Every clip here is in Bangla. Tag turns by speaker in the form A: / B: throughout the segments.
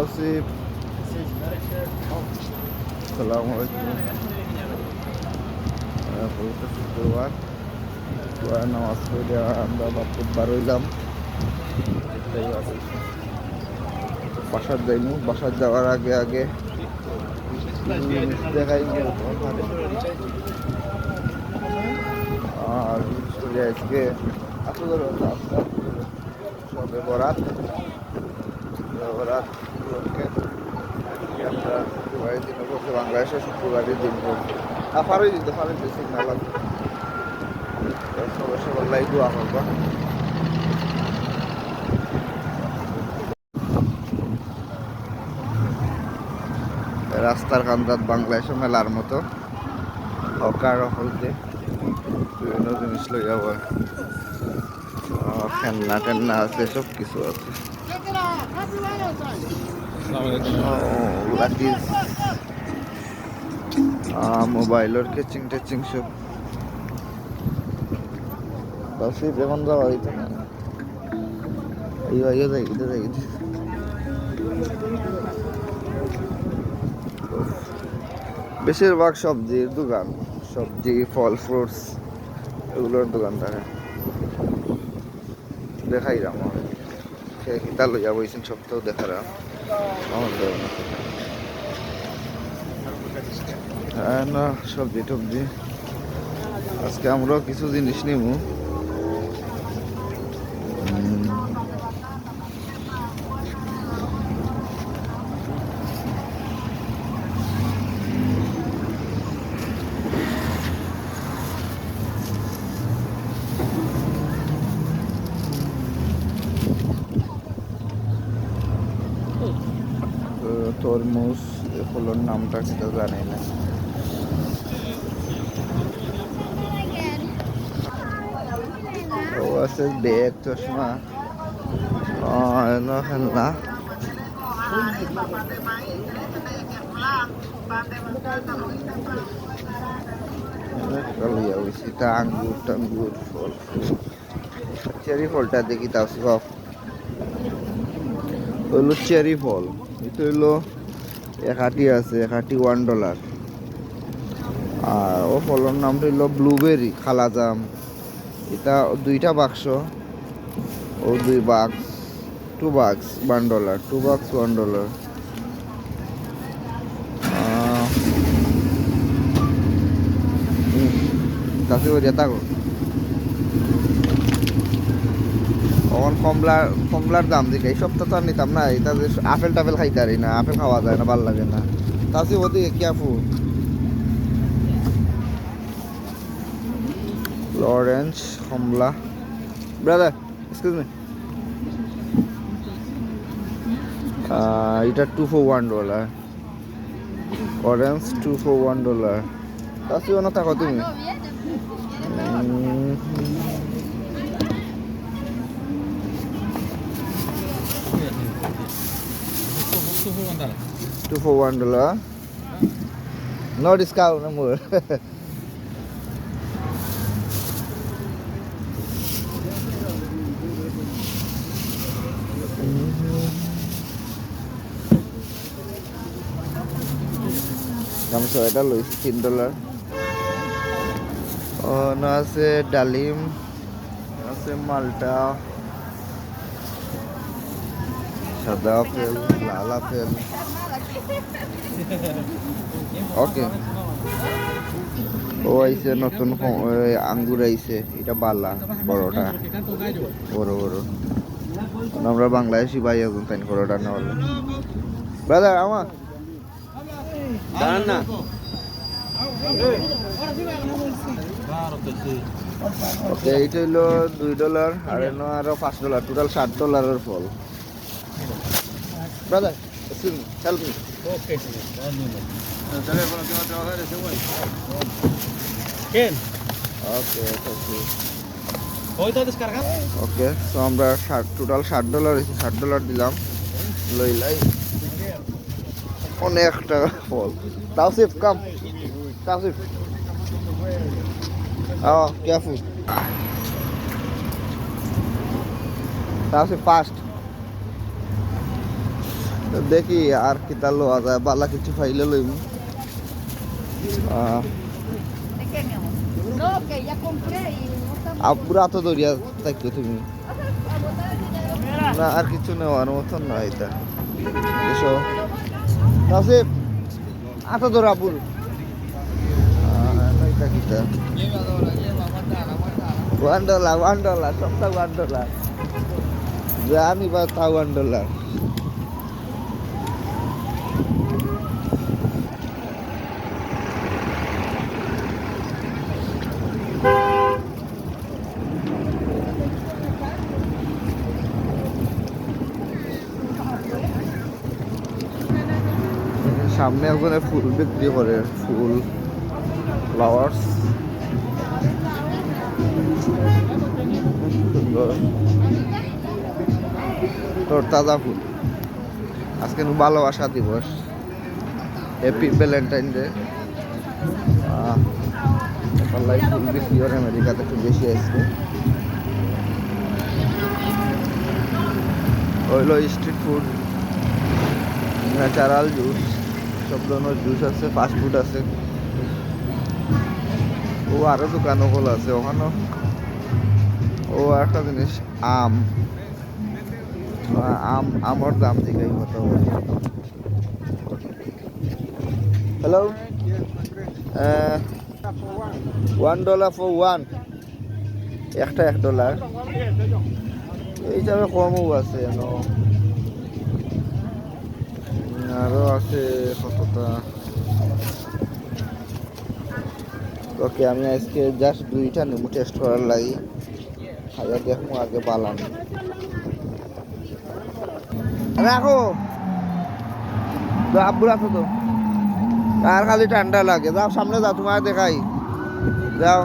A: আসিফ, আসসালামু আলাইকুম। পবিত্র শুক্রবার নামাজ পড়ে আমরা বাপ্পবার হইলাম। বাসার যাইমু, বাসার যাওয়ার আগে আগে দেখাইমু আর আজকে আসলে সবে বরাত বরাত আমরা দুবাই দিন করছে, বাংলাদেশের শুক্রবারের দিন করছে ফারই দিতে ফারই দিতে সিগনাল আছে। সবাই সবার লাই দোয়া করবা। রাস্তার কান্দাত বাংলাদেশে মেলার মতো হকার হইতে বিভিন্ন জিনিস লই যাব, খেলনা টেলনা আছে, সব কিছু আছে। মোবাইলের কেচিং টেচিং সব বাসি এখন যাওয়া হইতো না। ইয়ে যাই এটা যাই বেশিরভাগ সবজির দোকান, সবজি ফল ফ্রুটস এগুলোর দোকান থাকে। দেখাই রাম কিতা লইয়া বইছেন সপ্তাহ দেখারা হ্যাঁ না সবজি টবজি। আজকে আমরাও কিছু জিনিস নিবো। তরমুজ ফলের নামটা সেটা জানি না। ও আছে ব্যাগ চশমা খেলনা। আঙ্গুর টাঙ্গুর ফল, চেরি ফলটা দেখি তা সব হইলো চেরি ফল। এটা হইলো এক আটি আছে, এক আটি $1। আর ও ফলের নামটা হইলো ব্লুবেরি খালা জাম। এটা 2টা বাক্স, ও 2 বাক্স, 2 বাক্স $1, 2 বাক্স $1। কাছে যেতা গো তখন কমলার দাম দিকে এই সপ্তাহ তো আর নিতাম না। এটা আপেল টাপেল খাইতে পারি না, আপেল খাওয়া যায় না, ভাল লাগে না। তাছি ওদিকে কি আপু অরেঞ্জ কমলা ব্রাদার এক্সকিউজ মি, এটা 2 for $1, অরেঞ্জ 2 for $1। তাছি না থাকো তুমি 2 for $1. No discount no more. গামছা এটা লইছি $3। না আছে ডালিম, আছে মালটা, সাদা আপেল, লাল আপেল। ওকে ও আইছে নতুন আঙ্গুর আইছে, এটা বালা বড়টা বড় বড়। আমরা বাংলাদেশি ভাই এখন তাই বড়টা না হলে ব্রাদার আমার দাঁড়ান না। ওকে এইটা হইলো $2 আর এনো আরো $5, টোটাল $7 ফল। Brother excuse me help me. Okay okay তো আমরা টোটাল $60 $60 দিলাম। লইলাই অনেক টাকা ফল। Tawsif come Tawsif careful Tawsif fast. দেখি আর কিতা লওয়া যায়, বালা কিছু পাইলে লইম।
B: ¿De qué, mi amor? No, que ya compré y no estamos...
A: পুরা তো দরিয়া থাকতো তুমি, না আর কিছু নেওয়ার মতন না এটা। এসো নাসিব, আতো ধর আবুল। এটা কিতা $1 সপ্তাহ $1 জানি বা তা $1। সামনে একজনে ফুল বিক্রি করে, ফুল ফ্লাওয়ার্স সুন্দর তোর তাজা ফুল। আজকে ভালোবাসা দিবস, হ্যাপি ভ্যালেন্টাইন ডে। ফুল বিক্রি করে আমেরিকাতে একটু বেশি আসছে। হইল স্ট্রিট ফুড, ন্যাচারাল জুস, সব ধরনের জুস আছে, ফাস্ট ফুড আছে। ও আরো দোকানও খোলা আছে ওখানে। ও একটা জিনিস, আম আম আমর দাম জিগাই কত। হ্যালো, $1 for one, একটা $1 এই হিসাবে কমও আছে। আরো আছে কতটা। ওকে, আমি আজকে জাস্ট 2টা নেবো টেস্ট করার লাগি, খাইয়া দেখবো আগে পালাম। রাখো তো, আব্বু রাখো তো, আর খালি ঠান্ডা লাগে। যাও সামনে যাও, তোমার দেখাই যাও।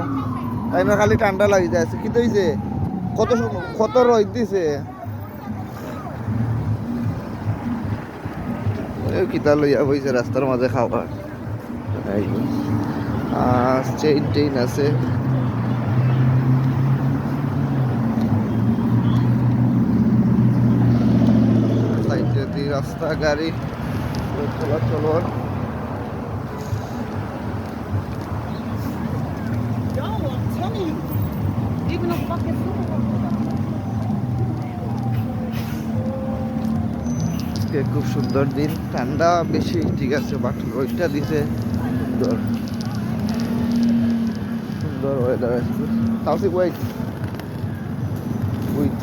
A: তাই না, খালি ঠান্ডা লাগি যাচ্ছে। কি হইছে, কত রোদ দিছে। কিতা লইয়া বইছে রাস্তার মাঝে খাওয়া। চেইন টেইন আছে। সাইডে দিয়ে রাস্তা, গাড়ি চলাচল। খুব সুন্দর দিন, ঠান্ডা বেশি ঠিক আছে, বাট রোদটা দিছে সুন্দর সুন্দর ওয়েদার আছে। তাওসিফ ওয়েট ওয়েট,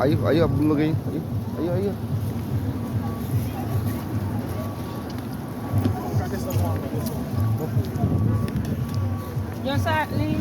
A: আইও আইও আব্বুল লোক, আইও আইও।
B: Your side, Lee.